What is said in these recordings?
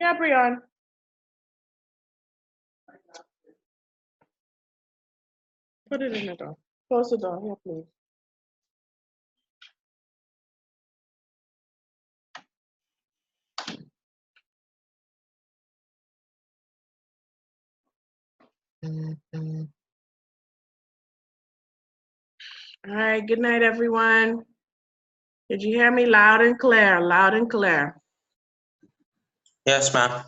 Yeah, Brian. Put it in the door. Close the door. Here, please. All right. Good night, everyone. Did you hear me loud and clear? Loud and clear. Yes, ma'am.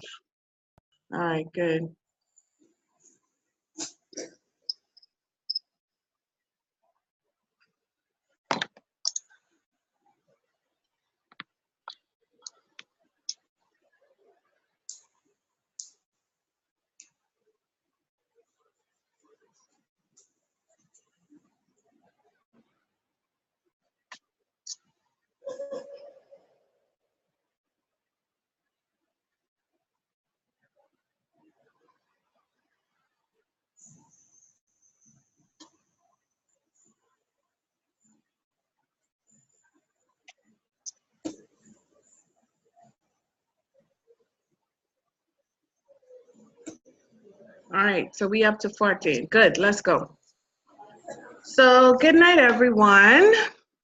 All right. Good. All right. So we up to 14. Good. Let's go. So good night, everyone.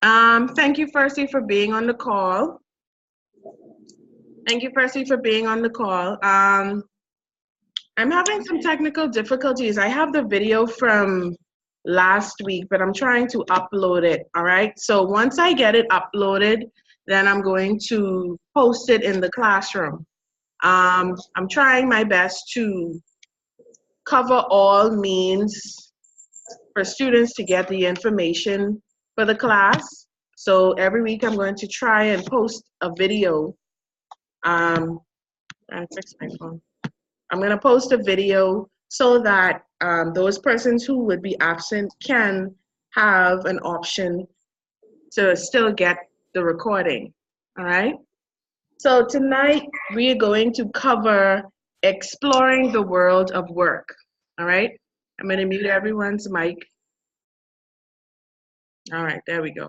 Thank you, Percy, for being on the call. Thank you, Percy, for being on the call. I'm having some technical difficulties. I have the video from last week, but I'm trying to upload it. All right. So once I get it uploaded, then I'm going to post it in the classroom. I'm trying my best to cover all means for students to get the information for the class. So every week I'm going to try and post a video. I fixed my phone. I'm going to post a video so that those persons who would be absent can have an option to still get the recording. All right. So tonight we are going to cover exploring the world of work. All right. I'm going to mute everyone's mic. All right. There we go.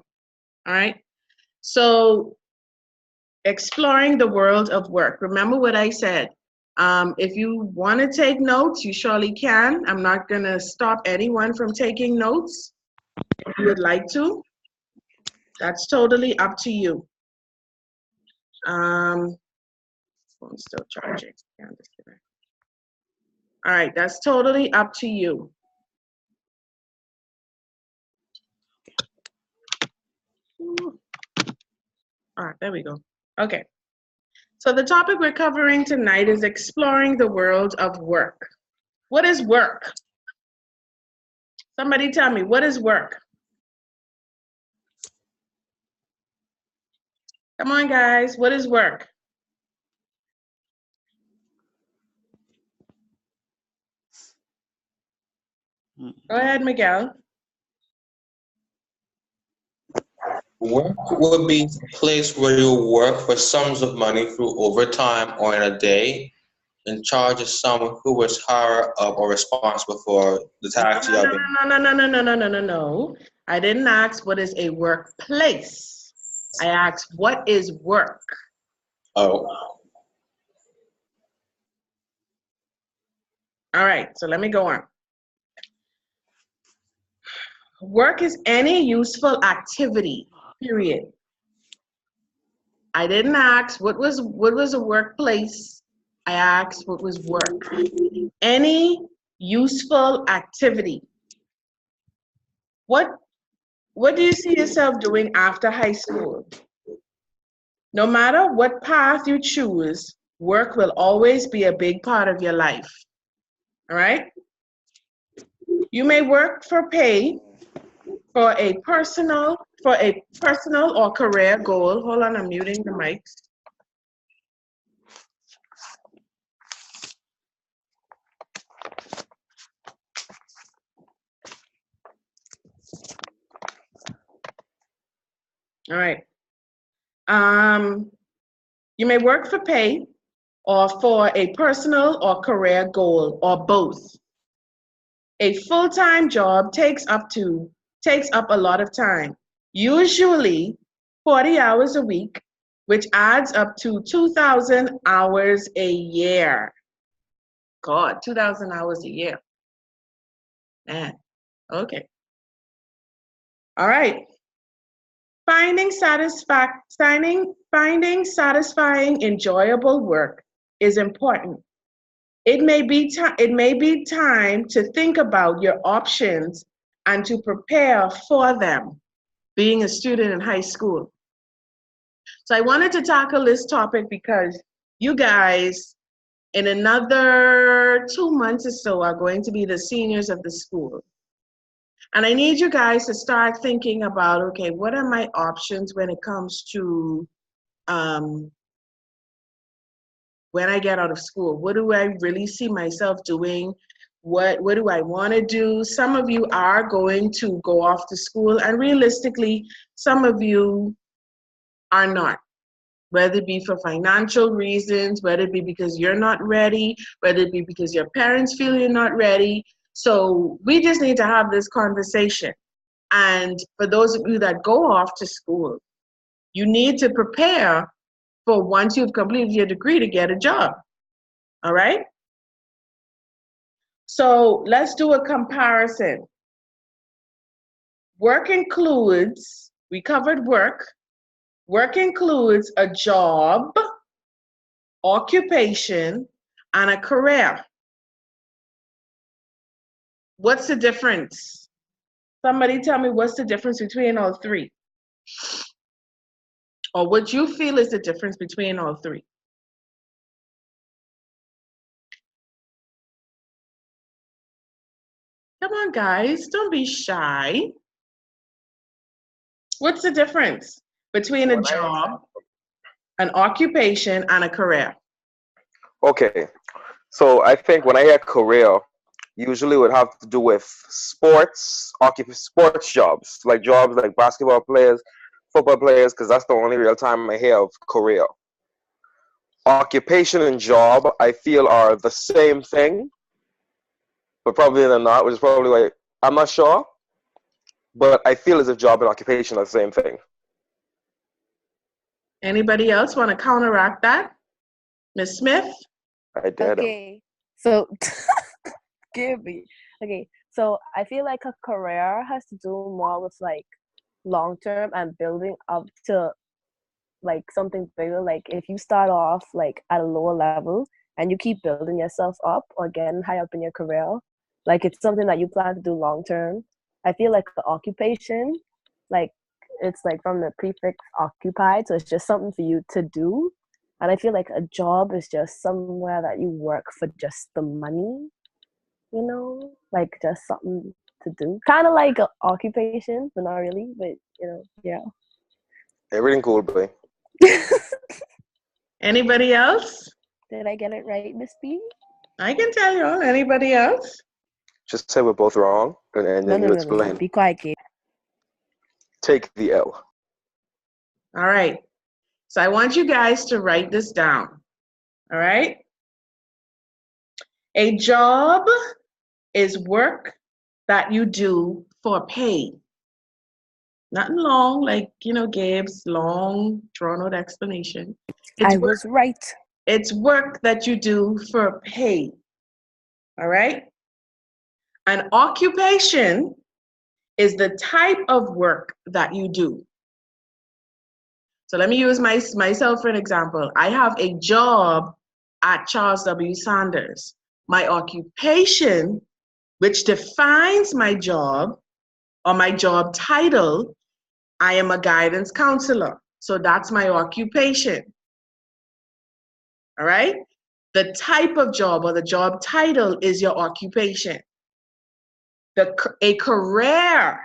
All right. So exploring the world of work. Remember what I said. If you want to take notes, you surely can. I'm not going to stop anyone from taking notes. If you would like to, that's totally up to you. Phone's still charging. All right, that's totally up to you. All right, there we go. Okay. So the topic we're covering tonight is exploring the world of work. What is work? Somebody tell me, what is work? Come on, guys, what is work? Go ahead, Miguel. Work would be a place where you work for sums of money through overtime or in a day, in charge of someone who was higher up or responsible for the task you have been. No. I didn't ask what is a workplace. I asked what is work. Oh. All right, so let me go on. Work is any useful activity, period. I didn't ask what was a workplace. I asked what was work. Any useful activity. What do you see yourself doing after high school? No matter what path you choose, work will always be a big part of your life. All right? You may work for pay, for a personal or career goal. Hold on, I'm muting the mics. All right. You may work for pay or for a personal or career goal or both. A full-time job takes up a lot of time, usually 40 hours a week, which adds up to 2,000 hours a year. God, 2,000 hours a year. Man, okay. All right. Finding satisfying, enjoyable work is important. It may be time to think about your options and to prepare for them, being a student in high school. So I wanted to tackle this topic because you guys, in another 2 months or so, are going to be the seniors of the school. And I need you guys to start thinking about, okay, what are my options when it comes to when I get out of school? What do I really see myself doing? What do I want to do? Some of you are going to go off to school, and realistically, some of you are not. Whether it be for financial reasons, whether it be because you're not ready, whether it be because your parents feel you're not ready. So we just need to have this conversation. And for those of you that go off to school, you need to prepare for once you've completed your degree to get a job. All right? So let's do a comparison. Work includes, we covered work. Work includes a job, occupation, and a career. What's the difference? Somebody tell me what's the difference between all three? Or what you feel is the difference between all three? Come on, guys, don't be shy. What's the difference between a job, an occupation, and a career? Okay, so I think when I hear career, usually would have to do with sports jobs, like jobs like basketball players, football players, because that's the only real time I hear of career. Occupation and job, I feel, are the same thing, but probably they're not, which is probably why I'm not sure. But I feel as if job and occupation are the same thing. Anybody else want to counteract that? Ms. Smith? I did. Okay, so give me. Okay, so I feel like a career has to do more with like long term and building up to like something bigger. Like if you start off like at a lower level and you keep building yourself up or getting high up in your career, like it's something that you plan to do long term. I feel like the occupation, like it's like from the prefix occupied, so it's just something for you to do. And I feel like a job is just somewhere that you work for just the money, you know, like just something to do. Kind of like an occupation, but not really. But you know, yeah. Everything cool, boy. Anybody else? Did I get it right, Miss B? I can tell you all. Anybody else? Just say we're both wrong, and then you explain. No. Be quiet, Gabe. Take the L. All right. So I want you guys to write this down. All right? A job is work that you do for pay. Nothing long, like, Gabe's long, drawn-out explanation. I was right. It's work that you do for pay. All right? An occupation is the type of work that you do. So let me use myself for an example. I have a job at Charles W. Sanders. My occupation, which defines my job or my job title, I am a guidance counselor. So that's my occupation. All right? The type of job or the job title is your occupation. A career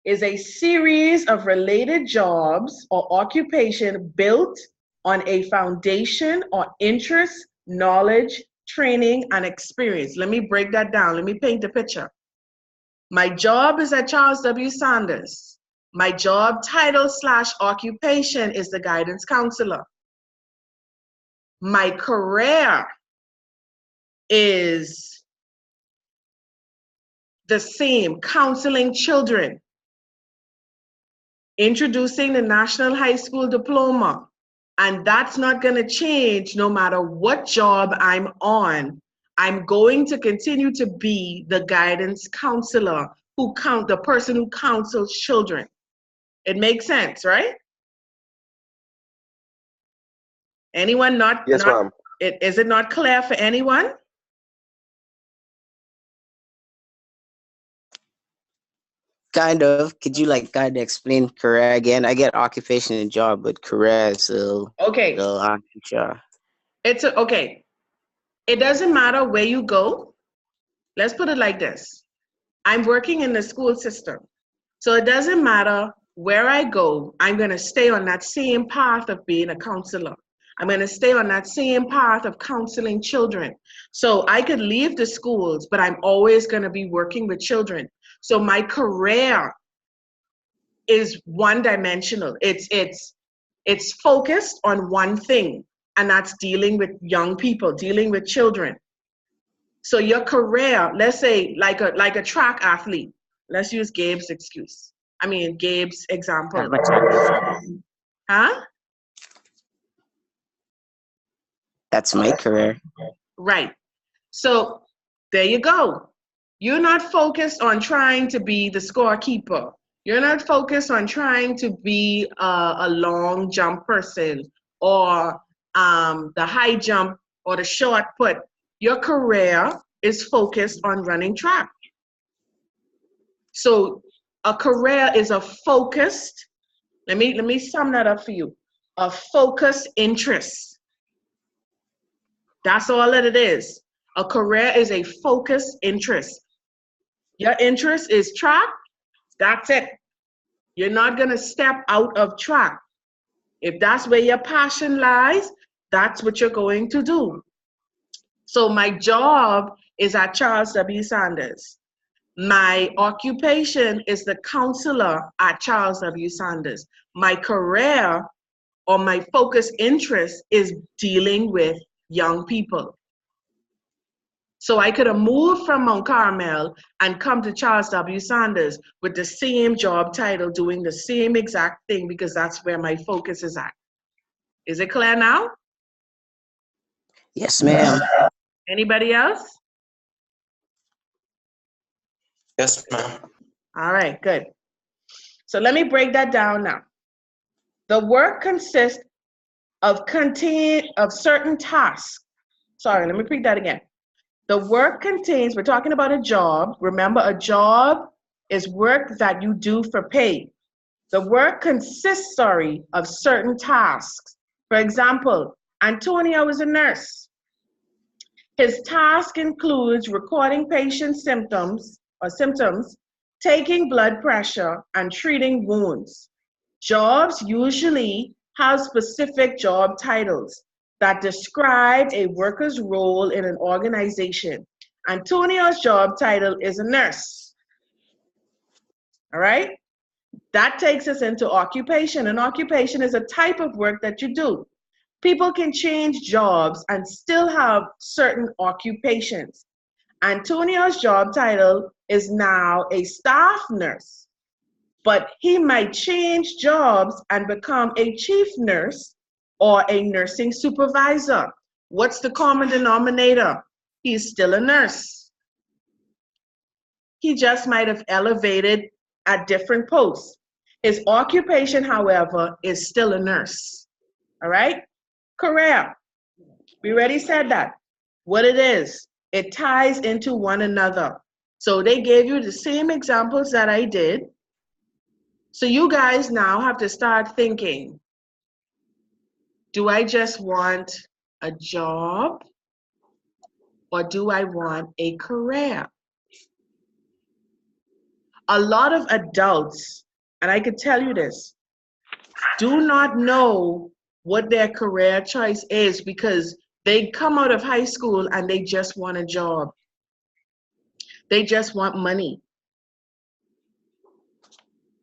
is a series of related jobs or occupation built on a foundation or interest, knowledge, training, and experience. Let me break that down. Let me paint the picture. My job is at Charles W. Sanders. My job title / occupation is the guidance counselor. My career is the same, counseling children. introducing the National High School Diploma. And that's not going to change no matter what job I'm on. I'm going to continue to be the guidance counselor the person who counsels children. It makes sense, right? Anyone not? Yes, ma'am. Is it not clear for anyone? Kind of. Could you like kind of explain career again? I get occupation and job, but career is Okay. Sure. Okay. It doesn't matter where you go. Let's put it like this. I'm working in the school system. So it doesn't matter where I go, I'm going to stay on that same path of being a counselor. I'm going to stay on that same path of counseling children. So I could leave the schools, but I'm always going to be working with children. So my career is one-dimensional. It's focused on one thing, and that's dealing with young people, dealing with children. So your career, let's say like a track athlete. Let's use Gabe's example. Huh? That's my career. Right. So there you go. You're not focused on trying to be the scorekeeper. You're not focused on trying to be a long jump person or the high jump or the short put. Your career is focused on running track. So a career is a focused, let me sum that up for you, a focused interest. That's all that it is. A career is a focused interest. Your interest is track, that's it. You're not going to step out of track. If that's where your passion lies, that's what you're going to do. So my job is at Charles W. Sanders. My occupation is the counselor at Charles W. Sanders. My career or my focus interest is dealing with young people. So I could have moved from Mount Carmel and come to Charles W. Sanders with the same job title, doing the same exact thing, because that's where my focus is at. Is it clear now? Yes, ma'am. Anybody else? Yes, ma'am. All right, good. So let me break that down now. The work consists of certain tasks. Sorry, let me repeat that again. The work contains, we're talking about a job. Remember, a job is work that you do for pay. The work consists, of certain tasks. For example, Antonio is a nurse. His task includes recording patient symptoms, taking blood pressure, and treating wounds. Jobs usually have specific job titles that describe a worker's role in an organization. Antonio's job title is a nurse. All right? That takes us into occupation. An occupation is a type of work that you do. People can change jobs and still have certain occupations. Antonio's job title is now a staff nurse, but he might change jobs and become a chief nurse or a nursing supervisor. What's the common denominator? He's still a nurse. He just might have elevated at different posts. His occupation, however, is still a nurse. All right? Career. We already said that. What it is, it ties into one another. So they gave you the same examples that I did. So you guys now have to start thinking, do I just want a job or do I want a career? A lot of adults, and I could tell you this, do not know what their career choice is because they come out of high school and they just want a job. They just want money.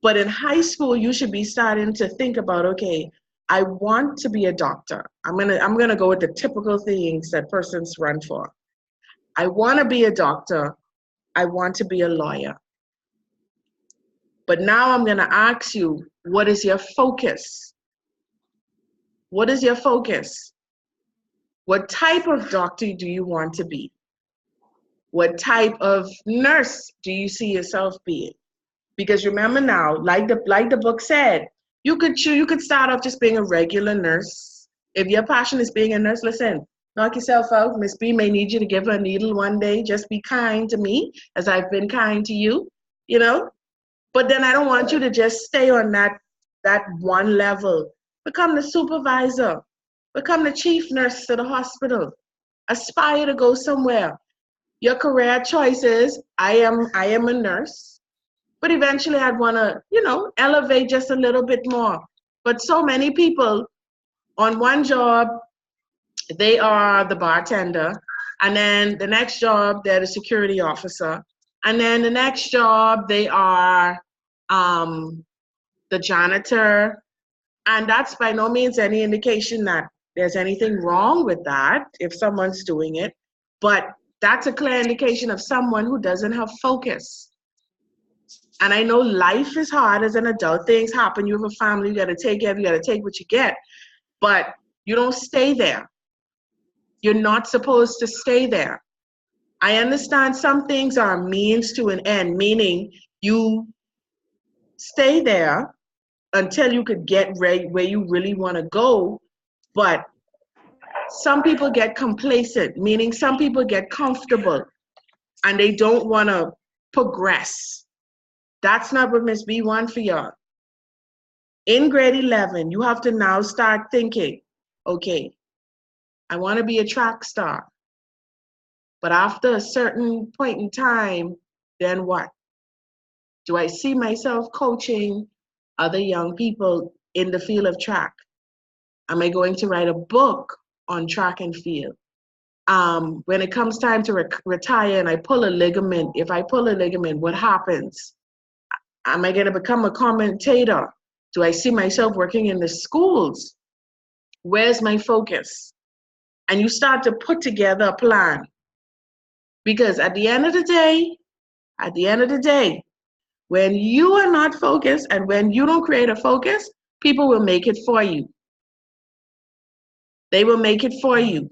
But in high school, you should be starting to think about, okay, I want to be a doctor. I'm gonna go with the typical things that persons run for. I want to be a doctor. I want to be a lawyer. But now I'm gonna ask you, What is your focus? What is your focus? What type of doctor do you want to be? What type of nurse do you see yourself being? Because remember now, like the book said, you could start off just being a regular nurse. If your passion is being a nurse, listen, knock yourself out. Miss B may need you to give her a needle one day. Just be kind to me as I've been kind to you, you know? But then I don't want you to just stay on that one level. Become the supervisor. Become the chief nurse to the hospital. Aspire to go somewhere. Your career choices, I am a nurse, but eventually I'd want to, elevate just a little bit more. But so many people on one job, they are the bartender, and then the next job, they're the security officer, and then the next job, they are the janitor. And that's by no means any indication that there's anything wrong with that if someone's doing it, but that's a clear indication of someone who doesn't have focus. And I know life is hard as an adult. Things happen. You have a family. You got to take care of. You got to take what you get. But you don't stay there. You're not supposed to stay there. I understand some things are a means to an end, meaning you stay there until you could get right where you really want to go. But some people get complacent, meaning some people get comfortable and they don't want to progress. That's not what Miss B wants for y'all. In grade 11, you have to now start thinking, okay, I want to be a track star. But after a certain point in time, then what? Do I see myself coaching other young people in the field of track? Am I going to write a book on track and field? When it comes time to retire and I pull a ligament, if I pull a ligament, what happens? Am I going to become a commentator? Do I see myself working in the schools? Where's my focus? And you start to put together a plan. Because at the end of the day, when you are not focused and when you don't create a focus, people will make it for you. They will make it for you.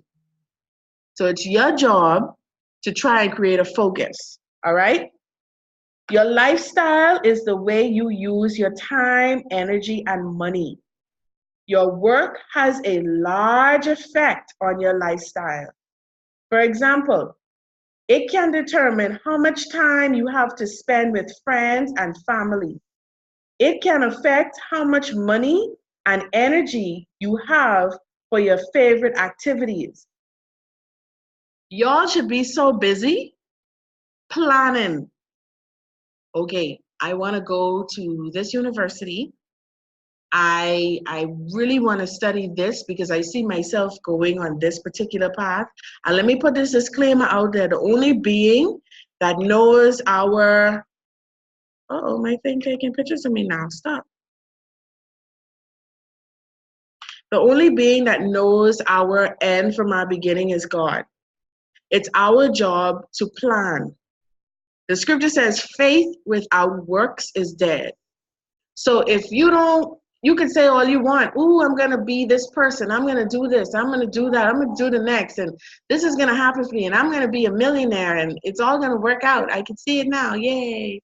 So it's your job to try and create a focus, all right? Your lifestyle is the way you use your time, energy, and money. Your work has a large effect on your lifestyle. For example, it can determine how much time you have to spend with friends and family. It can affect how much money and energy you have for your favorite activities. Y'all should be so busy planning. Okay, I want to go to this university. I really want to study this because I see myself going on this particular path. And let me put this disclaimer out there. The only being that knows our... Uh-oh, my thing taking pictures of me now. Stop. The only being that knows our end from our beginning is God. It's our job to plan. The scripture says faith without works is dead. So if you don't, you can say all you want. Ooh, I'm going to be this person. I'm going to do this. I'm going to do that. I'm going to do the next. And this is going to happen for me. And I'm going to be a millionaire. And it's all going to work out. I can see it now. Yay.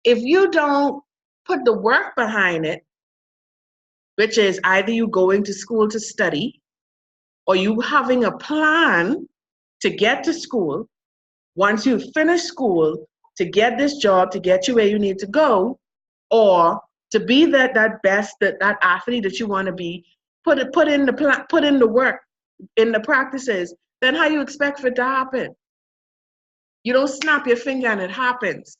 If you don't put the work behind it, which is either you going to school to study or you having a plan to get to school, once you finish school, to get this job, to get you where you need to go, or to be that athlete that you want to be, put in the work, in the practices, then how you expect for it to happen? You don't snap your finger and it happens.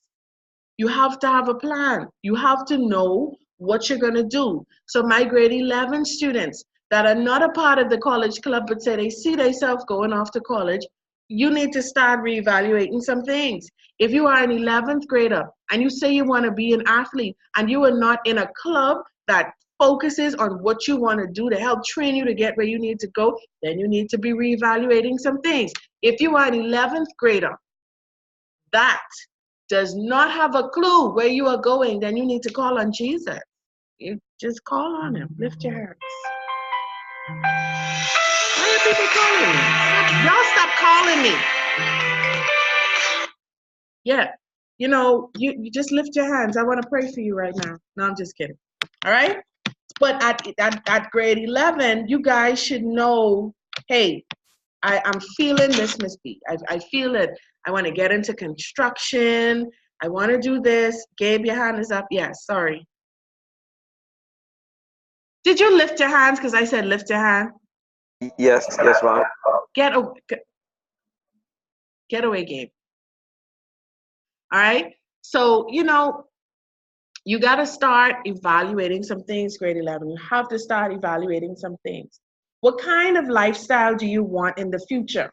You have to have a plan. You have to know what you're going to do. So my grade 11 students that are not a part of the college club but say they see themselves going off to college, you need to start reevaluating some things. If you are an 11th grader and you say you want to be an athlete and you are not in a club that focuses on what you want to do to help train you to get where you need to go, then you need to be reevaluating some things. If you are an 11th grader that does not have a clue where you are going, then you need to call on Jesus. You just call on him. Lift your hands. Why are people calling me? Y'all stop calling me. Yeah. You know, you just lift your hands. I want to pray for you right now. No, I'm just kidding. All right? But at grade 11, you guys should know, hey, I'm feeling this, Miss B. I feel it. I want to get into construction. I want to do this. Gabe, your hand is up. Yes, sorry. Did you lift your hands? Because I said lift your hand. Yes, ma'am. Get away, Gabe. All right? So, you know, you got to start evaluating some things, grade 11. You have to start evaluating some things. What kind of lifestyle do you want in the future?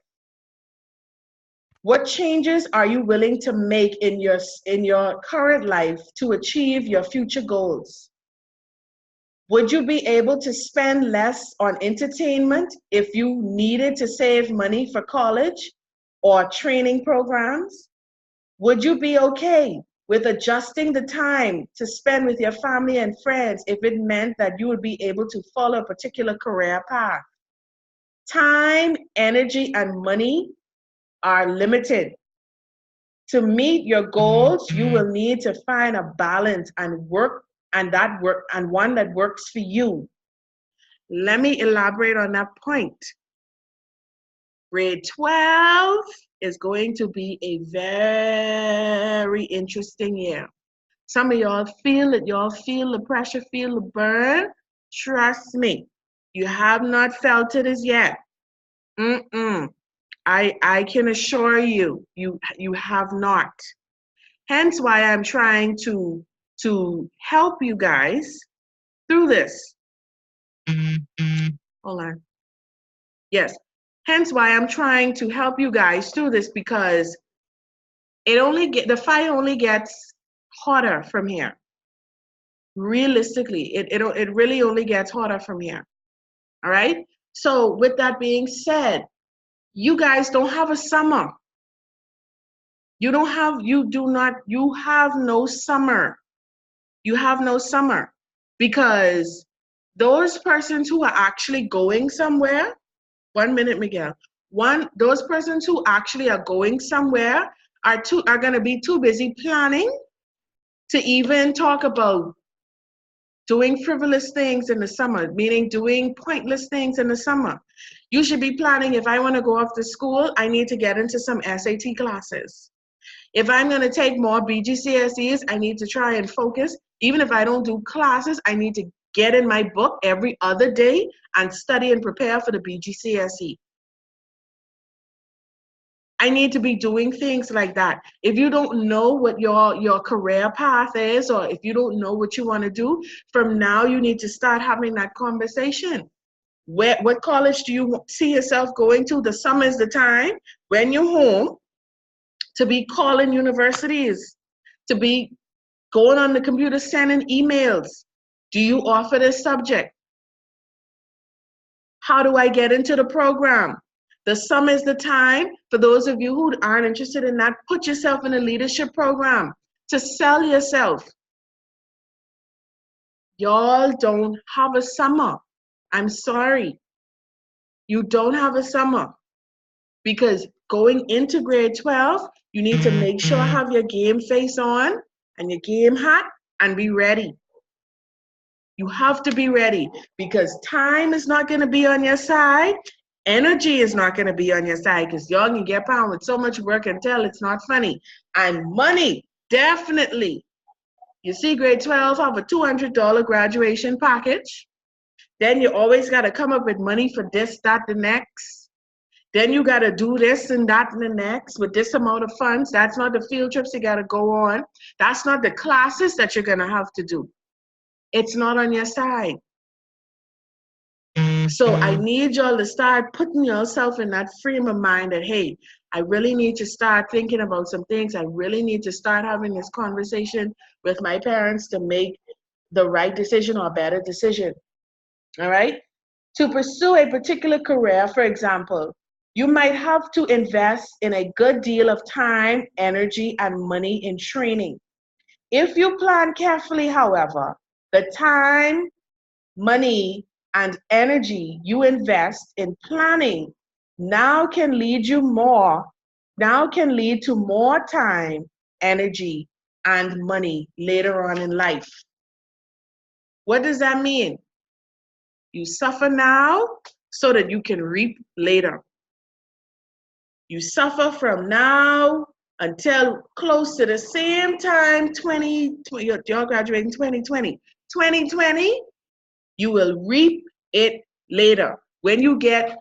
What changes are you willing to make in your current life to achieve your future goals? Would you be able to spend less on entertainment if you needed to save money for college or training programs? Would you be okay with adjusting the time to spend with your family and friends if it meant that you would be able to follow a particular career path? Time, energy, and money are limited. To meet your goals, you will need to find a balance and one that works for you. Let me elaborate on that point. Grade 12 is going to be a very interesting year. Some of y'all feel it. Y'all feel the pressure, feel the burn. Trust me, you have not felt it as yet. I can assure you, you have not. Hence why I'm trying to help you guys through this. Hold on. Yes. Hence why I'm trying to help you guys through this, because the fight only gets hotter from here. Realistically, it really only gets hotter from here. All right? So with that being said, you guys don't have a summer. You have no summer. You have no summer, because those persons who are actually going somewhere, 1 minute, Miguel. Those persons who actually are going somewhere are going to be too busy planning to even talk about doing frivolous things in the summer, meaning doing pointless things in the summer. You should be planning, if I want to go off to school, I need to get into some SAT classes. If I'm going to take more BGCSEs, I need to try and focus. Even if I don't do classes, I need to get in my book every other day and study and prepare for the BGCSE. I need to be doing things like that. If you don't know what your career path is, or if you don't know what you want to do, from now you need to start having that conversation. What college do you see yourself going to? The summer is the time when you're home to be calling universities, to be going on the computer, sending emails. Do you offer this subject? How do I get into the program? The summer is the time, for those of you who aren't interested in that, put yourself in a leadership program to sell yourself. Y'all don't have a summer. I'm sorry. You don't have a summer, because going into grade 12, you need to make sure have your game face on and your game hat and be ready. You have to be ready, because time is not going to be on your side. Energy is not going to be on your side, because y'all can get pound with so much work until it's not funny. And money, definitely. You see, grade 12 have a $200 graduation package. Then you always got to come up with money for this, that, the next. Then you got to do this and that and the next with this amount of funds. That's not the field trips you got to go on. That's not the classes that you're going to have to do. It's not on your side. So I need y'all to start putting yourself in that frame of mind that, hey, I really need to start thinking about some things. I really need to start having this conversation with my parents to make the right decision or a better decision. All right? To pursue a particular career, for example, you might have to invest in a good deal of time, energy, and money in training. If you plan carefully, however, The time, money, and energy you invest in planning now can lead to more time, energy, and money later on in life. What does that mean? You suffer now so that you can reap later. You suffer from now until close to the same time, you're graduating 2020. 2020, you will reap it later. When you get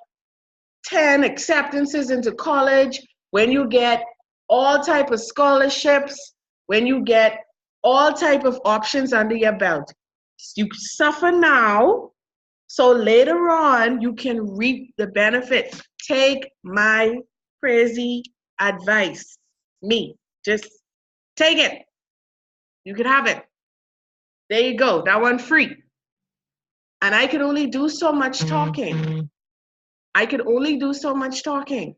10 acceptances into college, when you get all type of scholarships, when you get all type of options under your belt. You suffer now, so later on you can reap the benefits. Take my crazy advice. Me, just take it. You can have it. There you go, that one free. And I can only do so much talking. I can only do so much talking.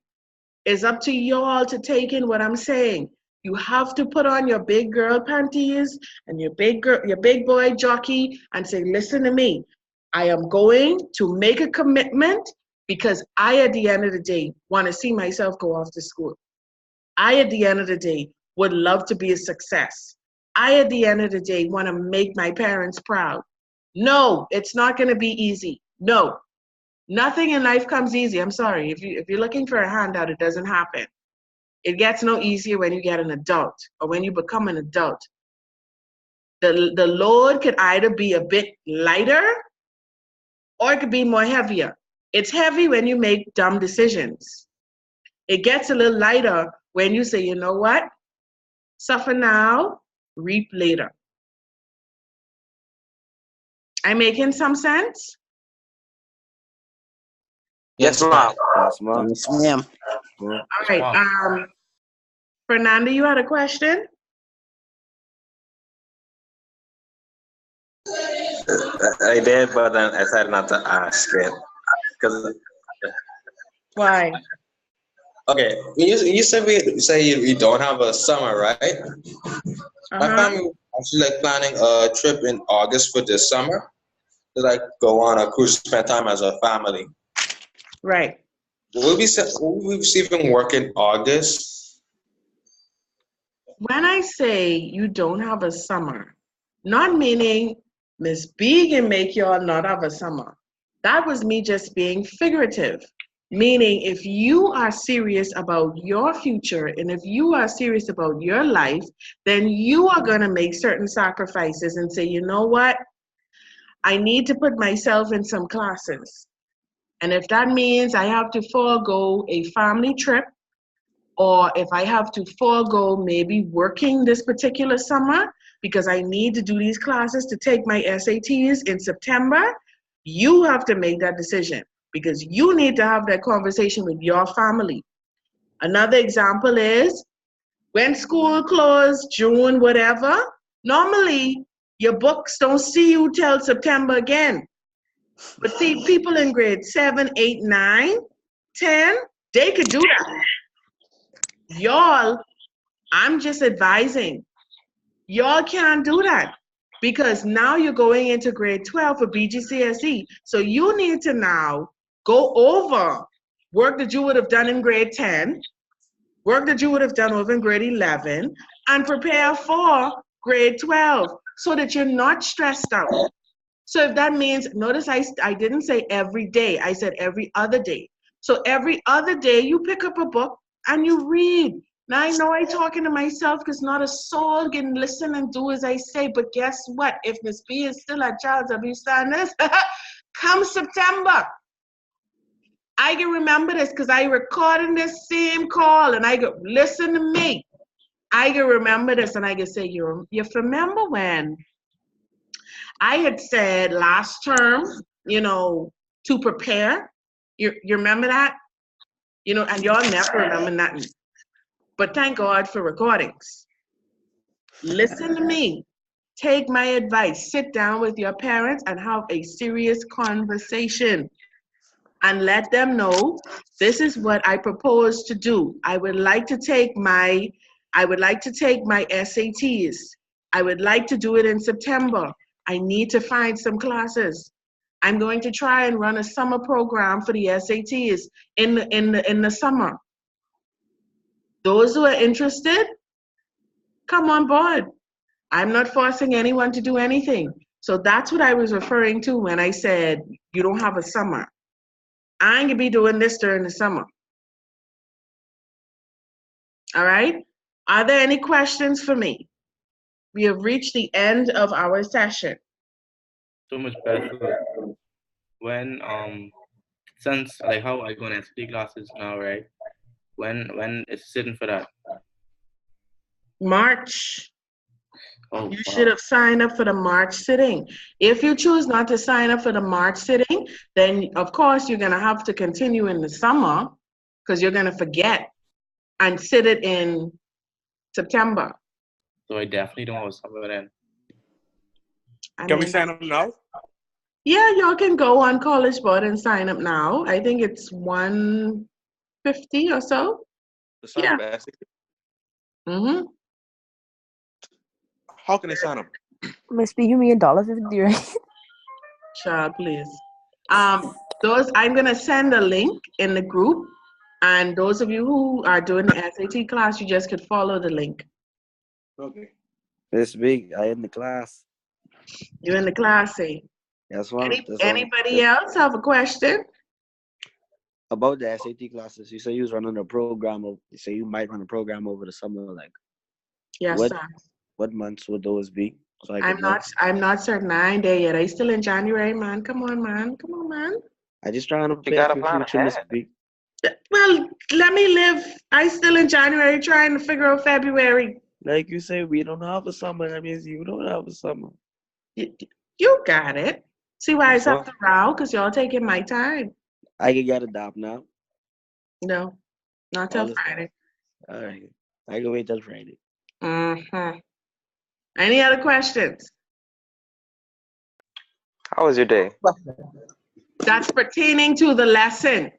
It's up to y'all to take in what I'm saying. You have to put on your big girl panties and your big boy jockey and say, listen to me. I am going to make a commitment because I, at the end of the day, want to see myself go off to school. I, at the end of the day, would love to be a success. I, at the end of the day, want to make my parents proud. No, it's not going to be easy. No. Nothing in life comes easy. I'm sorry. If you're looking for a handout, it doesn't happen. It gets no easier when you get an adult or when you become an adult. The load could either be a bit lighter or it could be more heavier. It's heavy when you make dumb decisions. It gets a little lighter when you say, you know what? Suffer now, reap later. I'm making some sense? Yes, ma'am. Yes, ma'am. Yes, ma'am. Yeah. All right. Fernanda, you had a question? I did, but then I decided not to ask it. Because, Why? okay, you said we don't have a summer, right? My family actually like planning a trip in August for this summer to like go on a cruise, spend time as a family. Right. Will we even work in August? When I say you don't have a summer, not meaning Miss B can make y'all not have a summer. That was me just being figurative. Meaning if you are serious about your future and if you are serious about your life, then you are going to make certain sacrifices and say, you know what? I need to put myself in some classes. And if that means I have to forego a family trip, or if I have to forego maybe working this particular summer because I need to do these classes to take my SATs in September, you have to make that decision because you need to have that conversation with your family. Another example is when school closed, June, whatever, normally your books don't see you till September again. But see, people in grade 7, 8, 9, 10, they could do that. Y'all, I'm just advising, y'all can't do that because now you're going into grade 12 for BGCSE. So you need to now go over work that you would have done in grade 10, work that you would have done over in grade 11, and prepare for grade 12 so that you're not stressed out. So if that means, notice I didn't say every day, I said every other day. So every other day you pick up a book and you read. Now I know I'm talking to myself because not a soul can listen and do as I say, but guess what? If Miss B is still at Charles W. Sanders, come September, I can remember this because I recorded this same call and I go, listen to me. I can remember this and I can say, you remember when I had said last term, to prepare. You remember that? And y'all never remember nothing. But thank God for recordings. Listen to me. Take my advice. Sit down with your parents and have a serious conversation. And let them know this is what I propose to do. I would like to take my SATs. I would like to do it in September. I need to find some classes. I'm going to try and run a summer program for the SATs in the summer. Those who are interested, come on board. I'm not forcing anyone to do anything. So that's what I was referring to when I said you don't have a summer. I ain't gonna be doing this during the summer. All right? Are there any questions for me? We have reached the end of our session. So much better when since like how I go on SPT classes now, right? When it's sitting for that. March. Oh, You wow. should have signed up for the March sitting. If you choose not to sign up for the March sitting, then of course you're gonna have to continue in the summer because you're gonna forget and sit it in September. So I definitely don't have summer then. Can we sign up now? Yeah, y'all can go on College Board and sign up now. I think it's $150 or so. To sign Yeah. up for SAT? Mm-hmm. How can they sign up? Miss B, you mean $1.50, right? Child, please. Those I'm gonna send a link in the group, and those of you who are doing the SAT class, you just could follow the link. Okay. Miss B, I in the class. You're in the class, eh? That's one. Anybody else have a question? About the SAT classes, you say you was running a program. You say you might run a program over the summer. Like, Yes, what, sir. what months would those be? So I I'm could know. not certain. I ain't there yet. I still in January, man. Come on, man. Come on, man. I just trying to You prepare gotta for plan future, Miss ahead. B. Well, let me live. I still in January trying to figure out February. Like you say, we don't have a summer. That means you don't have a summer. You got it. See why it's Sure. up the row? Because y'all taking my time. I can get a job now. No, not till All this Friday. All right. I can wait till Friday. Mm-hmm. Any other questions? How was your day? That's pertaining to the lesson.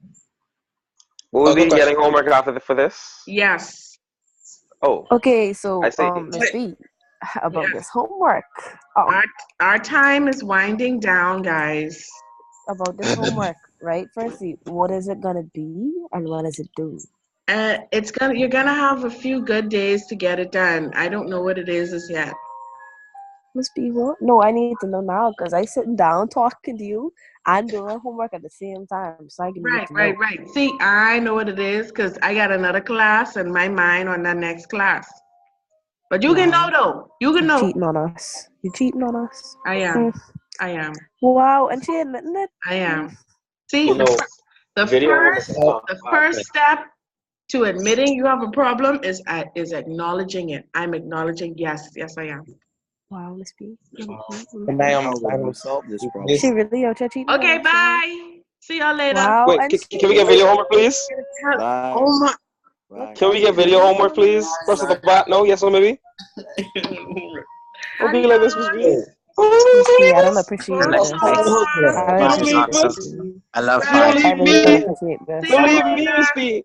Will we Okay, be question. getting homework after for this? Yes. Oh, Okay, so I see. Miss B, about Yes. this homework. Our time is winding down, guys. About this homework, right? Firstly, what is it gonna be and what does it do? You're gonna have a few good days to get it done. I don't know what it is as yet. Miss B, what? No, I need to know now because I sitting down talking to you and doing homework at the same time, so I can need to know. Right. See, I know what it is because I got another class and my mind on the next class. But you can know though. You can You're know. cheating on us. You're cheating on us. I am. I am. Wow, and she admitting it. I am. See, You know, the first step to admitting you have a problem is acknowledging it. I'm acknowledging. Yes, I am. Wow, Miss B. and I am. How would we solve this problem? She really out here cheating on Okay, us. bye. See y'all later. Wow, wait, and can we get video homework, please? Bye. Oh my. Bye. Can we get video homework, please? Press the bat. No, yes or maybe? Don't be like this, Miss B. Miss B, I don't appreciate Good this. night, guys. You don't leave us. I love You don't five. leave I really don't me. appreciate this. Don't leave me, Miss B.